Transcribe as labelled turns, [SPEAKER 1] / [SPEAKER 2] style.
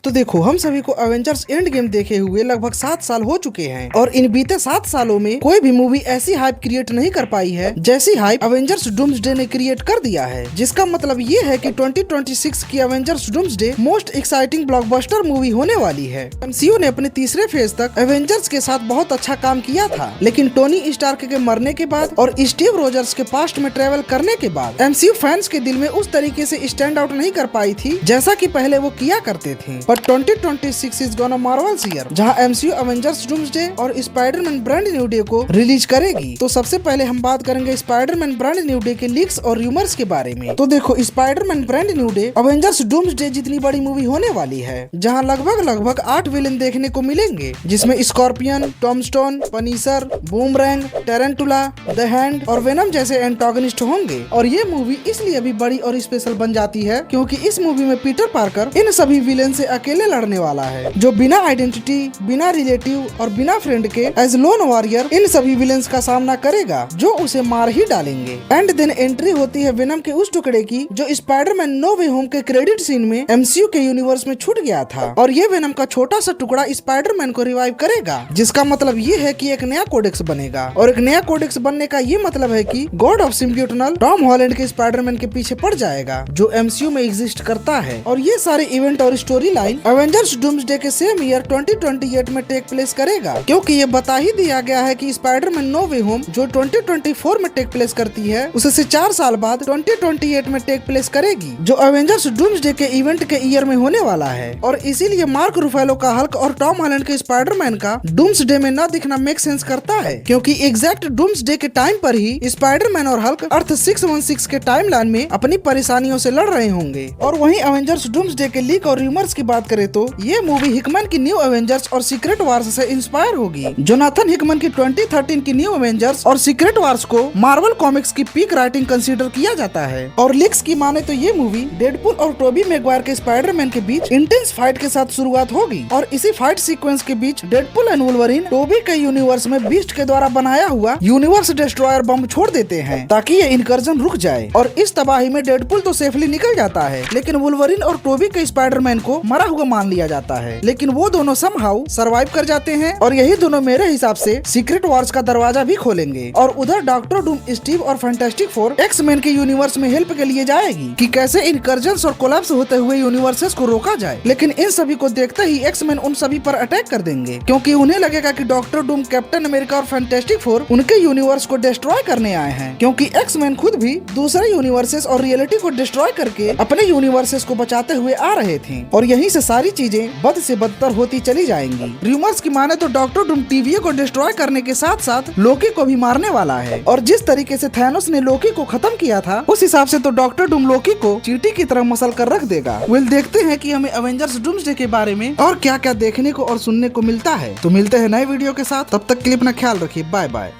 [SPEAKER 1] तो देखो, हम सभी को एवेंजर्स एंड गेम देखे हुए लगभग 7 साल हो चुके हैं और इन बीते 7 सालों में कोई भी मूवी ऐसी हाइप क्रिएट नहीं कर पाई है जैसी हाइप एवेंजर्स डूम्सडे ने क्रिएट कर दिया है। जिसका मतलब ये है कि 2026 की Avengers doomsday most exciting blockbuster movie होने वाली है। एमसीयू ने अपने तीसरे फेज तक एवेंजर्स के साथ बहुत अच्छा काम किया था, लेकिन टोनी स्टार्क के मरने के बाद और स्टीव रोजर्स के पास्ट में ट्रेवल करने के बाद एमसीयू फैंस के दिल में उस तरीके से स्टैंड आउट नहीं कर पाई थी जैसा कि पहले वो किया करते थे। But 2026 is gonna Marvels year, जहां एमसीयू एवेंजर्स डूम्सडे और स्पाइडरमैन ब्रांड न्यू डे को रिलीज करेगी। तो सबसे पहले हम बात करेंगे स्पाइडरमैन ब्रांड न्यू डे के लीक्स और रूमर्स के बारे में। तो देखो, Spiderman brand new day Avengers doomsday जितनी बड़ी मूवी होने वाली है, जहां लगभग 8 विलेन देखने को मिलेंगे, जिसमें Scorpion, Tombstone, Punisher, Boomerang, Tarantula, the Hand और वेनम जैसे एंटागनिस्ट होंगे। और ये मूवी इसलिए भी बड़ी और स्पेशल बन जाती है क्योंकि इस मूवी में पीटर पार्कर इन सभी विलेन से अकेले लड़ने वाला है, जो बिना आइडेंटिटी, बिना रिलेटिव और बिना फ्रेंड के एज लोन वॉरियर इन सभी विलेन्स का सामना करेगा, जो उसे मार ही डालेंगे। एंड देन एंट्री होती है वेनम के उस टुकड़े की जो स्पाइडरमैन नो वे होम के क्रेडिट सीन में एमसीयू के यूनिवर्स में छूट गया था, और ये वेनम का छोटा सा टुकड़ा स्पाइडरमैन को रिवाइव करेगा। जिसका मतलब ये है कि एक नया कोडेक्स बनेगा, और एक नया कोडेक्स बनने का ये मतलब है कि गॉड ऑफ सिम्बियोटनल टॉम हॉलैंड के स्पाइडरमैन के पीछे पड़ जाएगा, जो एमसीयू में एग्जिस्ट करता है। और ये सारे इवेंट और स्टोरी लाइन एवेंजर्स डूम्सडे के सेम ईयर 2028 में टेक प्लेस करेगा, क्योंकि ये बता ही दिया गया है कि स्पाइडरमैन नो वे होम जो 2024 में टेक प्लेस करती है, उससे 4 साल बाद 2028 में टेक प्लेस करेगी, जो एवेंजर्स डूम्सडे के इवेंट के ईयर में होने वाला है। और इसीलिए मार्क रूफेलो का हल्क और टॉम हॉलैंड के स्पाइडरमैन का डूम्सडे में न दिखना मेक सेंस करता है, क्योंकि एग्जैक्ट डूम्सडे के टाइम पर ही स्पाइडरमैन और हल्क अर्थ 616 के टाइमलाइन में अपनी परेशानियों से लड़ रहे होंगे। और वहीं एवेंजर्स डूम्सडे के लीक और रूमर्स की बात करें तो ये मूवी हिकमैन की न्यू एवेंजर्स और सीक्रेट वार्स से इंस्पायर होगी। जोनाथन हिकमैन की 2013 की न्यू एवेंजर्स और सीक्रेट वार्स को मार्वल कॉमिक्स की पीक राइटिंग कंसीडर किया जाता है। और लीक्स की माने तो ये मूवी डेडपुल और टोबी मैगवायर के स्पाइडरमैन के बीच इंटेंस फाइट के साथ शुरुआत होगी, और इसी फाइट सीक्वेंस के बीच डेडपुल एंड वुल्वरीन टोबी के यूनिवर्स में बीस्ट के द्वारा बनाया हुआ यूनिवर्स डिस्ट्रॉयर बम छोड़ देते हैं ताकि ये इनकर्जन रुक जाए। और इस तबाही में डेडपुल तो सेफली निकल जाता है, लेकिन वुल्वरीन और टोबी के स्पाइडरमैन को मरा हुआ मान लिया जाता है, लेकिन वो दोनों समहाउ सरवाइव कर जाते हैं। और यही दोनों मेरे हिसाब से सीक्रेट वॉर्स का दरवाजा भी खोलेंगे। और उधर डॉक्टर डूम, स्टीव और फैंटास्टिक फोर एक्स-मैन के यूनिवर्स में हेल्प के लिए जाएगी कि कैसे इनकर्जन्स और कोलैप्स होते हुए यूनिवर्सेस को रोका जाए। लेकिन इन सभी को देखते ही एक्स-मैन उन सभी पर अटैक कर देंगे, क्योंकि उन्हें लगेगा कि डॉक्टर डूम, कैप्टन अमेरिका और फैंटास्टिक फोर उनके यूनिवर्स को डिस्ट्रॉय करने आए हैं, क्योंकि एक्स-मैन खुद भी दूसरे यूनिवर्सेस और रियलिटी को डिस्ट्रॉय करके अपने यूनिवर्सेस को बचाते हुए आ रहे थे। और यहीं से सारी चीजें बद से बदतर होती चली जाएंगी। रूमर्स की माने तो डॉक्टर डूम टीवीए को डिस्ट्रॉय करने के साथ साथ लोकी को भी मारने वाला है, और जिस तरीके से थैनोस ने लोकी को खत्म किया था, उस हिसाब से तो डॉक्टर डूम लोकी को चींटी की तरह मसल कर रख देगा। वेल, देखते हैं कि हमें एवेंजर्स डूम्सडे के बारे में और क्या क्या देखने को और सुनने को मिलता है। तो मिलते हैं नए वीडियो के साथ, तब तक के लिए अपना ख्याल रखिए। Bye bye.